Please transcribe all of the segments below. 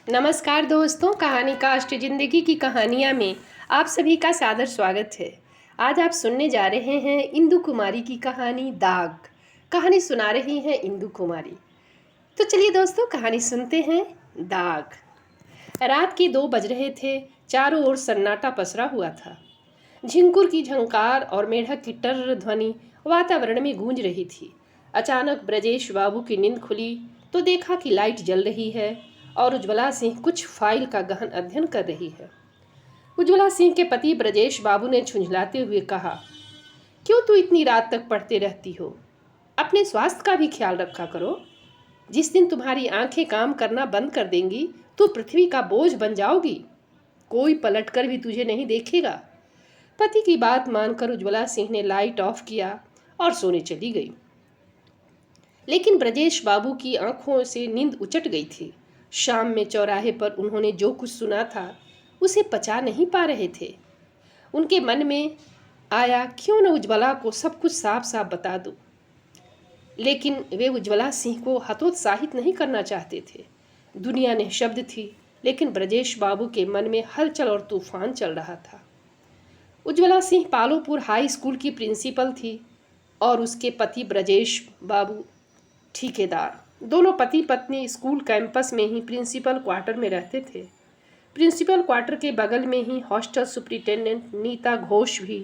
नमस्कार दोस्तों, कहानी कास्ट जिंदगी की कहानियाँ में आप सभी का सादर स्वागत है। आज आप सुनने जा रहे हैं इंदु कुमारी की कहानी दाग। कहानी सुना रही हैं इंदु कुमारी। तो चलिए दोस्तों, कहानी सुनते हैं। दाग। रात के 2 बज रहे थे। चारों ओर सन्नाटा पसरा हुआ था। झिंकुर की झंकार और मेढक की टर्र ध्वनि वातावरण में गूंज रही थी। अचानक ब्रजेश बाबू की नींद खुली तो देखा कि लाइट जल रही है और उज्ज्वला सिंह कुछ फाइल का गहन अध्ययन कर रही है। उज्ज्वला सिंह के पति ब्रजेश बाबू ने झुंझलाते हुए कहा, क्यों तू इतनी रात तक पढ़ती रहती हो? अपने स्वास्थ्य का भी ख्याल रखा करो। जिस दिन तुम्हारी आंखें काम करना बंद कर देंगी तो पृथ्वी का बोझ बन जाओगी। कोई पलटकर भी तुझे नहीं देखेगा। पति की बात मानकर उज्ज्वला सिंह ने लाइट ऑफ किया और सोने चली गई। लेकिन ब्रजेश बाबू की आंखों से नींद उचट गई थी। शाम में चौराहे पर उन्होंने जो कुछ सुना था उसे पचा नहीं पा रहे थे। उनके मन में आया, क्यों न उज्ज्वला को सब कुछ साफ साफ बता दूं। लेकिन वे उज्ज्वला सिंह को हतोत्साहित नहीं करना चाहते थे। दुनिया निःशब्द थी, लेकिन ब्रजेश बाबू के मन में हलचल और तूफान चल रहा था। उज्ज्वला सिंह पालोपुर हाई स्कूल की प्रिंसिपल थी और उसके पति ब्रजेश बाबू ठेकेदार। दोनों पति पत्नी स्कूल कैंपस में ही प्रिंसिपल क्वार्टर में रहते थे। प्रिंसिपल क्वार्टर के बगल में ही हॉस्टल सुपरिटेंडेंट नीता घोष भी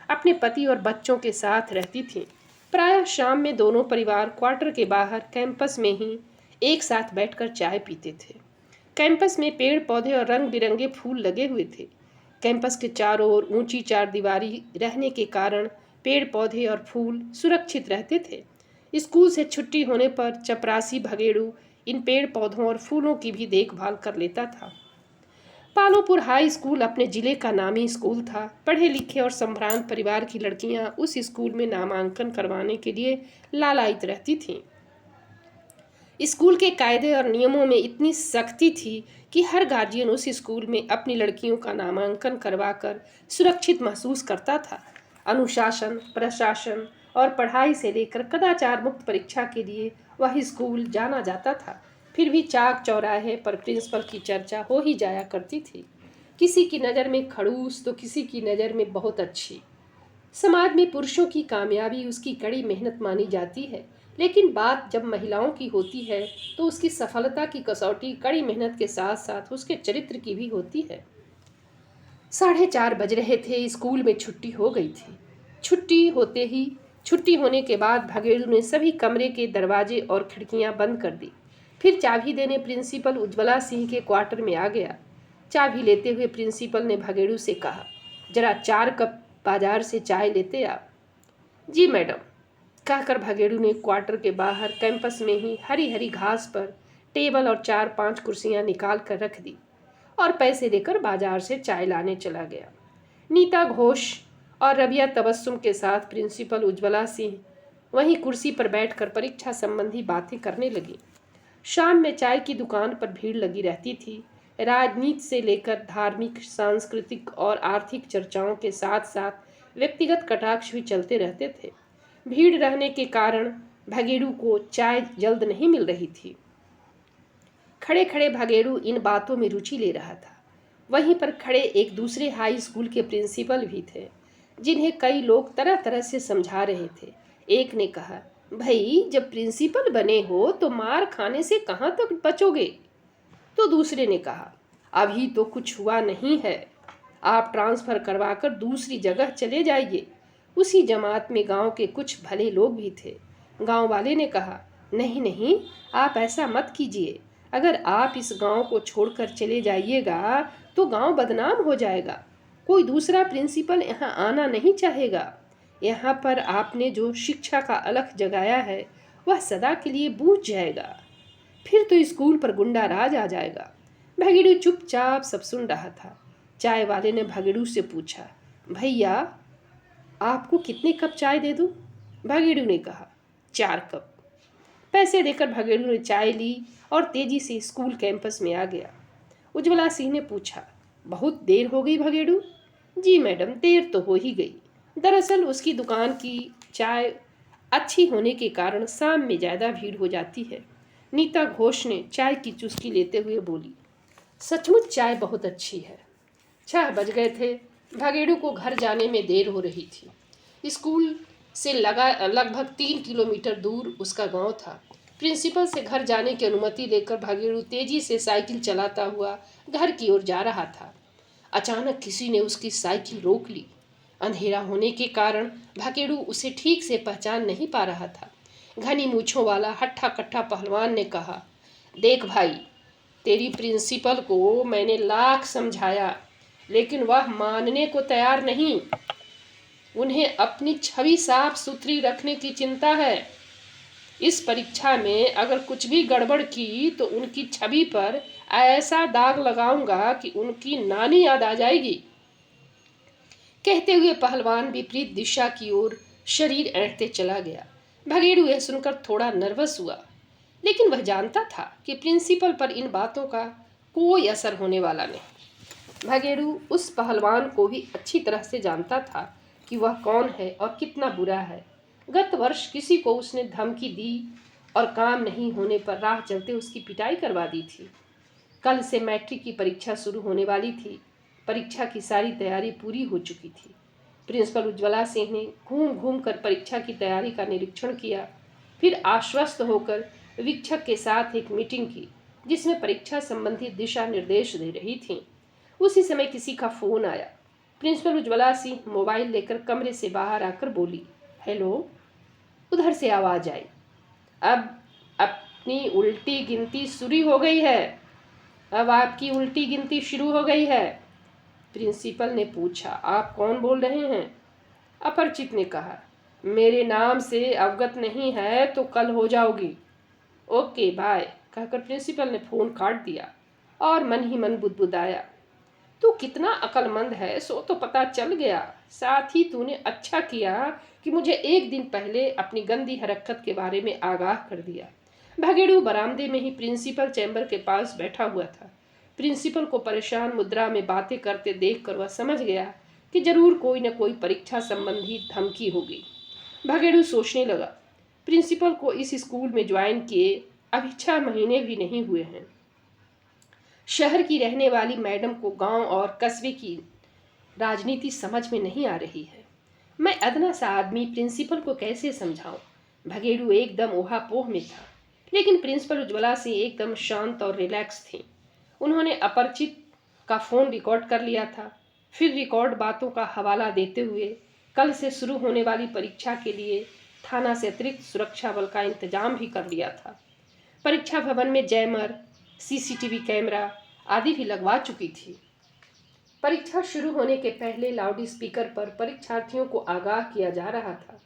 अपने पति और बच्चों के साथ रहती थी। प्रायः शाम में दोनों परिवार क्वार्टर के बाहर कैंपस में ही एक साथ बैठकर चाय पीते थे। कैंपस में पेड़ पौधे और रंग बिरंगे फूल लगे हुए थे। कैंपस के चारों ओर ऊंची चारदीवारी रहने के कारण पेड़ पौधे और फूल सुरक्षित रहते थे। स्कूल से छुट्टी होने पर चपरासी भगेड़ू इन पेड़ पौधों और फूलों की भी देखभाल कर लेता था। पालोपुर हाई स्कूल अपने जिले का नामी स्कूल था। पढ़े लिखे और संभ्रांत परिवार की लड़कियां उस स्कूल में नामांकन करवाने के लिए लालायित रहती थीं। स्कूल के कायदे और नियमों में इतनी सख्ती थी कि हर गार्जियन उस स्कूल में अपनी लड़कियों का नामांकन करवाकर सुरक्षित महसूस करता था। अनुशासन, प्रशासन और पढ़ाई से लेकर कदाचार मुक्त परीक्षा के लिए वह स्कूल जाना जाता था। फिर भी चाक चौराहे पर प्रिंसिपल की चर्चा हो ही जाया करती थी। किसी की नज़र में खड़ूस तो किसी की नज़र में बहुत अच्छी। समाज में पुरुषों की कामयाबी उसकी कड़ी मेहनत मानी जाती है, लेकिन बात जब महिलाओं की होती है तो उसकी सफलता की कसौटी कड़ी मेहनत के साथ साथ उसके चरित्र की भी होती है। 4:30 बज रहे थे। स्कूल में छुट्टी हो गई थी। छुट्टी होने के बाद भगेड़ू ने सभी कमरे के दरवाजे और खिड़कियां बंद कर दी। फिर चाबी देने प्रिंसिपल उज्ज्वला सिंह के क्वार्टर में आ गया। चाबी लेते हुए प्रिंसिपल ने भगेड़ू से कहा, जरा 4 कप बाजार से चाय लेते आप। जी मैडम, कहकर भगेड़ू ने क्वार्टर के बाहर कैंपस में ही हरी हरी घास पर टेबल और 4-5 कुर्सियां निकाल कर रख दी और पैसे देकर बाजार से चाय लाने चला गया। नीता घोष और रबिया तबस्सुम के साथ प्रिंसिपल उज्ज्वला सिंह वहीं कुर्सी पर बैठकर परीक्षा संबंधी बातें करने लगी। शाम में चाय की दुकान पर भीड़ लगी रहती थी। राजनीति से लेकर धार्मिक, सांस्कृतिक और आर्थिक चर्चाओं के साथ साथ व्यक्तिगत कटाक्ष भी चलते रहते थे। भीड़ रहने के कारण भगेड़ू को चाय जल्द नहीं मिल रही थी। खड़े खड़े भगेड़ू इन बातों में रुचि ले रहा था। वहीं पर खड़े एक दूसरे हाई स्कूल के प्रिंसिपल भी थे, जिन्हें कई लोग तरह तरह से समझा रहे थे। एक ने कहा, भाई जब प्रिंसिपल बने हो तो मार खाने से कहाँ तक बचोगे? तो दूसरे ने कहा, अभी तो कुछ हुआ नहीं है, आप ट्रांसफ़र करवाकर दूसरी जगह चले जाइए। उसी जमात में गांव के कुछ भले लोग भी थे। गांव वाले ने कहा, नहीं नहीं, आप ऐसा मत कीजिए। अगर आप इस गांव को छोड़कर चले जाइएगा तो गांव बदनाम हो जाएगा। कोई दूसरा प्रिंसिपल यहाँ आना नहीं चाहेगा। यहाँ पर आपने जो शिक्षा का अलख जगाया है वह सदा के लिए बूझ जाएगा। फिर तो स्कूल पर गुंडा राज आ जाएगा। भगेड़ू चुपचाप सब सुन रहा था। चाय वाले ने भगेड़ू से पूछा, भैया आपको कितने कप चाय दे दूं? भगेड़ू ने कहा, 4 कप। पैसे देकर भगेड़ू ने चाय ली और तेजी से स्कूल कैंपस में आ गया। उज्ज्वला सिंह ने पूछा, बहुत देर हो गई भगेड़ू? जी मैडम, देर तो हो ही गई। दरअसल उसकी दुकान की चाय अच्छी होने के कारण शाम में ज़्यादा भीड़ हो जाती है। नीता घोष ने चाय की चुस्की लेते हुए बोली। सचमुच चाय बहुत अच्छी है। 6 बज गए थे। भागेड़ू को घर जाने में देर हो रही थी। स्कूल से लगभग 3 किलोमीटर दूर उसका गांव था। प्रिंसिपल से घर जाने की अनुमति लेकर भागेड़ू तेजी से साइकिल चलाता हुआ घर की ओर जा रहा था। अचानक किसी ने उसकी साइकिल रोक ली। अंधेरा होने के कारण भागेड़ू उसे ठीक से पहचान नहीं पा रहा था। घनी मूछों वाला हट्ठा कट्ठा पहलवान ने कहा, देख भाई, तेरी प्रिंसिपल को मैंने लाख समझाया, लेकिन वह मानने को तैयार नहीं। उन्हें अपनी छवि साफ सुथरी रखने की चिंता है। इस परीक्षा में अगर कुछ भी गड़बड़ की तो उनकी छवि पर ऐसा दाग लगाऊंगा कि उनकी नानी याद आ जाएगी। कहते हुए पहलवान विपरीत दिशा की ओर शरीर ऐंठते चला गया। भगेड़ू यह सुनकर थोड़ा नर्वस हुआ, लेकिन वह जानता था कि प्रिंसिपल पर इन बातों का कोई असर होने वाला नहीं। भगेड़ू उस पहलवान को भी अच्छी तरह से जानता था कि वह कौन है और कितना बुरा है। गत वर्ष किसी को उसने धमकी दी और काम नहीं होने पर राह चलते उसकी पिटाई करवा दी थी। कल से मैट्रिक की परीक्षा शुरू होने वाली थी। परीक्षा की सारी तैयारी पूरी हो चुकी थी। प्रिंसिपल उज्ज्वला सिंह ने घूम घूम कर परीक्षा की तैयारी का निरीक्षण किया, फिर आश्वस्त होकर वीक्षक के साथ एक मीटिंग की जिसमें परीक्षा संबंधी दिशा निर्देश दे रही थी। उसी समय किसी का फोन आया। प्रिंसिपल उज्ज्वला सिंह मोबाइल लेकर कमरे से बाहर आकर बोली, हेलो। उधर से आवाज आई, अब अपनी उल्टी गिनती शुरू हो गई है। अब आपकी उल्टी गिनती शुरू हो गई है। प्रिंसिपल ने पूछा, आप कौन बोल रहे हैं? अपरिचित ने कहा, मेरे नाम से अवगत नहीं है तो कल हो जाओगी। ओके बाय, कहकर प्रिंसिपल ने फोन काट दिया और मन ही मन बुदबुदाया, तू कितना अक्लमंद है सो तो पता चल गया। साथ ही तूने अच्छा किया कि मुझे एक दिन पहले अपनी गंदी हरकत के बारे में आगाह कर दिया। भगेड़ू बरामदे में ही प्रिंसिपल चैम्बर के पास बैठा हुआ था। प्रिंसिपल को परेशान मुद्रा में बातें करते देखकर वह समझ गया कि जरूर कोई न कोई परीक्षा संबंधी धमकी होगी। भगेड़ू सोचने लगा, प्रिंसिपल को इस स्कूल में ज्वाइन किए अभी 6 महीने भी नहीं हुए हैं। शहर की रहने वाली मैडम को गांव और कस्बे की राजनीति समझ में नहीं आ रही है। मैं अदना सा आदमी प्रिंसिपल को कैसे समझाऊं? भगेड़ू एकदम ओहापोह में था, लेकिन प्रिंसिपल उज्ज्वला से एकदम शांत और रिलैक्स थी। उन्होंने अपरिचित का फ़ोन रिकॉर्ड कर लिया था, फिर रिकॉर्ड बातों का हवाला देते हुए कल से शुरू होने वाली परीक्षा के लिए थाना से अतिरिक्त सुरक्षा बल का इंतजाम भी कर लिया था। परीक्षा भवन में जैमर, सीसीटीवी कैमरा आदि भी लगवा चुकी थी। परीक्षा शुरू होने के पहले लाउड स्पीकर पर परीक्षार्थियों को आगाह किया जा रहा था।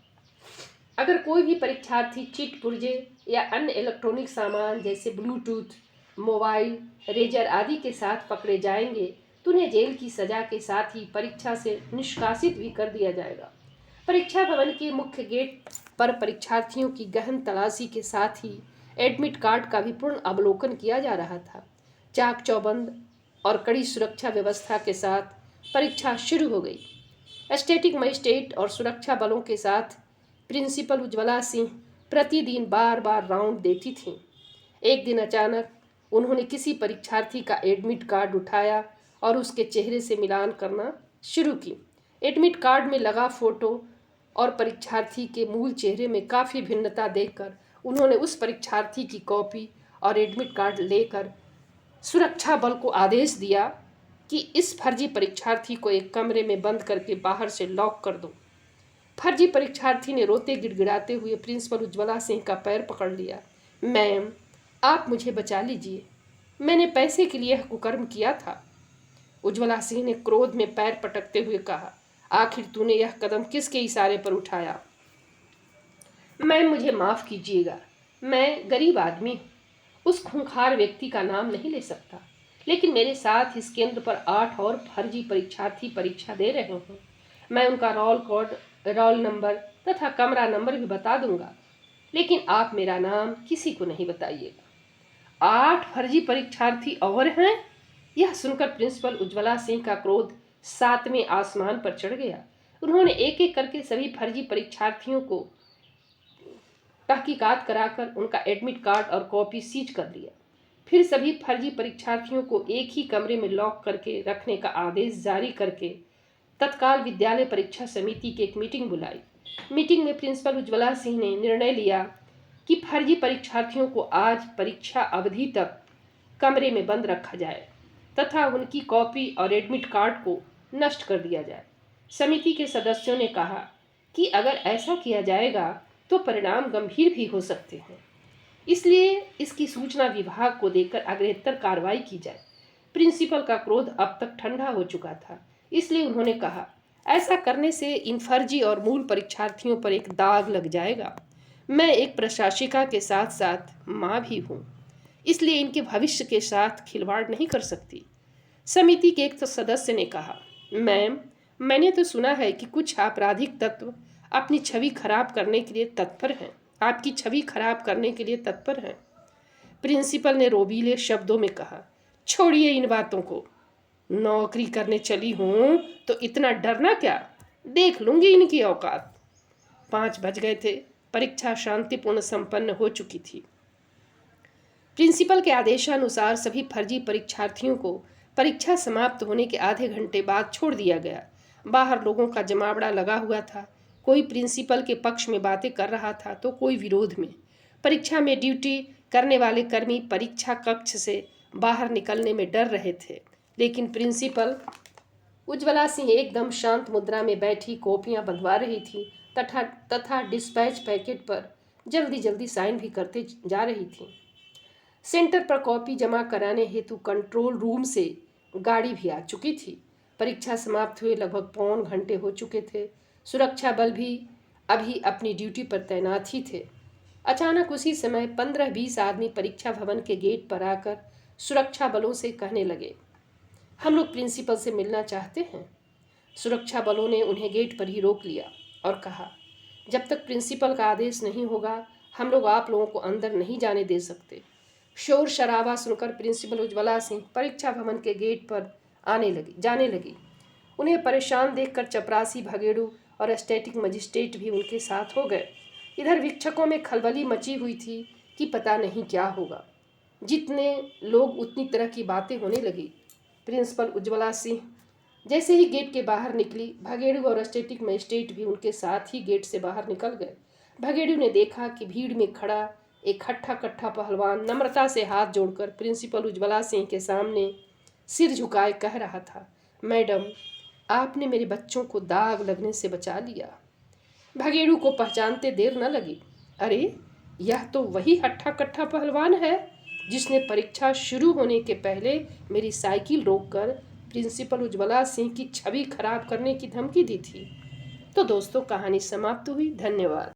अगर कोई भी परीक्षार्थी चिट पुर्जे या अन्य इलेक्ट्रॉनिक सामान जैसे ब्लूटूथ, मोबाइल, रेजर आदि के साथ पकड़े जाएंगे तो उन्हें जेल की सजा के साथ ही परीक्षा से निष्कासित भी कर दिया जाएगा। परीक्षा भवन के मुख्य गेट पर परीक्षार्थियों की गहन तलाशी के साथ ही एडमिट कार्ड का भी पूर्ण अवलोकन किया जा रहा था। चाक चौबंद और कड़ी सुरक्षा व्यवस्था के साथ परीक्षा शुरू हो गई। स्टैटिक मजिस्ट्रेट और सुरक्षा बलों के साथ प्रिंसिपल उज्ज्वला सिंह प्रतिदिन बार बार राउंड देती थीं। एक दिन अचानक उन्होंने किसी परीक्षार्थी का एडमिट कार्ड उठाया और उसके चेहरे से मिलान करना शुरू की। एडमिट कार्ड में लगा फोटो और परीक्षार्थी के मूल चेहरे में काफ़ी भिन्नता देखकर उन्होंने उस परीक्षार्थी की कॉपी और एडमिट कार्ड लेकर सुरक्षा बल को आदेश दिया कि इस फर्जी परीक्षार्थी को एक कमरे में बंद करके बाहर से लॉक कर दो। फर्जी परीक्षार्थी ने रोते गिड़गिड़ाते हुए प्रिंसिपल उज्ज्वला सिंह का पैर पकड़ लिया। मैम, आप मुझे बचा लीजिए, मैंने पैसे के लिए कुकर्म किया था। उज्ज्वला सिंह ने क्रोध में पैर पटकते हुए कहा, आखिर तूने यह कदम किसके इशारे पर उठाया? मैम, मुझे माफ़ कीजिएगा, मैं गरीब आदमी हूँ, उस खूंखार व्यक्ति का नाम नहीं ले सकता, लेकिन मेरे साथ इस केंद्र पर 8 और फर्जी परीक्षार्थी परीक्षा दे रहे हैं। मैं उनका रोल कोड, रोल नंबर तथा कमरा नंबर भी बता दूंगा, लेकिन आप मेरा नाम किसी को नहीं बताइएगा। 8 फर्जी परीक्षार्थी और हैं? यह सुनकर प्रिंसिपल उज्ज्वला सिंह का क्रोध 7वें आसमान पर चढ़ गया। उन्होंने एक एक करके सभी फर्जी परीक्षार्थियों को तहकीकात कराकर उनका एडमिट कार्ड और कॉपी सीज कर लिया। फिर सभी फर्जी परीक्षार्थियों को एक ही कमरे में लॉक करके रखने का आदेश जारी करके तत्काल विद्यालय परीक्षा समिति की एक मीटिंग बुलाई। मीटिंग में प्रिंसिपल उज्ज्वला सिंह ने निर्णय लिया कि फर्जी परीक्षार्थियों को आज परीक्षा अवधि तक कमरे में बंद रखा जाए तथा उनकी कॉपी और एडमिट कार्ड को नष्ट कर दिया जाए। समिति के सदस्यों ने कहा कि अगर ऐसा किया जाएगा तो परिणाम गंभीर भी हो सकते हैं, इसलिए इसकी सूचना विभाग को देकर अग्रेतर कार्रवाई की जाए। प्रिंसिपल का क्रोध अब तक ठंडा हो चुका था, इसलिए उन्होंने कहा, ऐसा करने से इन फर्जी और मूल परीक्षार्थियों पर एक दाग लग जाएगा। मैं एक प्रशासिका के साथ साथ माँ भी हूँ, इसलिए इनके भविष्य के साथ खिलवाड़ नहीं कर सकती। समिति के एक सदस्य ने कहा, मैम, मैंने तो सुना है कि कुछ आपराधिक तत्व अपनी छवि खराब करने के लिए तत्पर हैं, आपकी छवि खराब करने के लिए तत्पर हैं। प्रिंसिपल ने रोबीले शब्दों में कहा, छोड़िए इन बातों को, नौकरी करने चली हूँ तो इतना डरना क्या, देख लूंगी इनकी औकात। 5 बज गए थे। परीक्षा शांतिपूर्ण संपन्न हो चुकी थी। प्रिंसिपल के आदेशानुसार सभी फर्जी परीक्षार्थियों को परीक्षा समाप्त होने के आधे घंटे बाद छोड़ दिया गया। बाहर लोगों का जमावड़ा लगा हुआ था। कोई प्रिंसिपल के पक्ष में बातें कर रहा था तो कोई विरोध में। परीक्षा में ड्यूटी करने वाले कर्मी परीक्षा कक्ष से बाहर निकलने में डर रहे थे, लेकिन प्रिंसिपल उज्ज्वला सिंह एकदम शांत मुद्रा में बैठी कॉपियां बंधवा रही थी तथा डिस्पैच पैकेट पर जल्दी जल्दी साइन भी करते जा रही थी। सेंटर पर कॉपी जमा कराने हेतु कंट्रोल रूम से गाड़ी भी आ चुकी थी। परीक्षा समाप्त हुए लगभग पौन घंटे हो चुके थे। सुरक्षा बल भी अभी अपनी ड्यूटी पर तैनात ही थे। अचानक उसी समय 15-20 आदमी परीक्षा भवन के गेट पर आकर सुरक्षा बलों से कहने लगे, हम लोग प्रिंसिपल से मिलना चाहते हैं। सुरक्षा बलों ने उन्हें गेट पर ही रोक लिया और कहा, जब तक प्रिंसिपल का आदेश नहीं होगा हम लोग आप लोगों को अंदर नहीं जाने दे सकते। शोर शराबा सुनकर प्रिंसिपल उज्ज्वला सिंह परीक्षा भवन के गेट पर जाने लगी। उन्हें परेशान देखकर चपरासी, भगेड़ू और स्टैटिक मजिस्ट्रेट भी उनके साथ हो गए। इधर वीक्षकों में खलबली मची हुई थी कि पता नहीं क्या होगा। जितने लोग उतनी तरह की बातें होने लगी। प्रिंसिपल उज्ज्वला सिंह जैसे ही गेट के बाहर निकली, भगेड़ू और स्टैटिक मजिस्ट्रेट भी उनके साथ ही गेट से बाहर निकल गए। भगेड़ू ने देखा कि भीड़ में खड़ा एक हट्ठा कट्ठा पहलवान नम्रता से हाथ जोड़कर प्रिंसिपल उज्ज्वला सिंह के सामने सिर झुकाए कह रहा था, मैडम, आपने मेरे बच्चों को दाग लगने से बचा लिया। भगेड़ू को पहचानते देर न लगी। अरे, यह तो वही हट्ठा कट्ठा पहलवान है जिसने परीक्षा शुरू होने के पहले मेरी साइकिल रोककर प्रिंसिपल उज्ज्वला सिंह की छवि खराब करने की धमकी दी थी। तो दोस्तों, कहानी समाप्त हुई। धन्यवाद।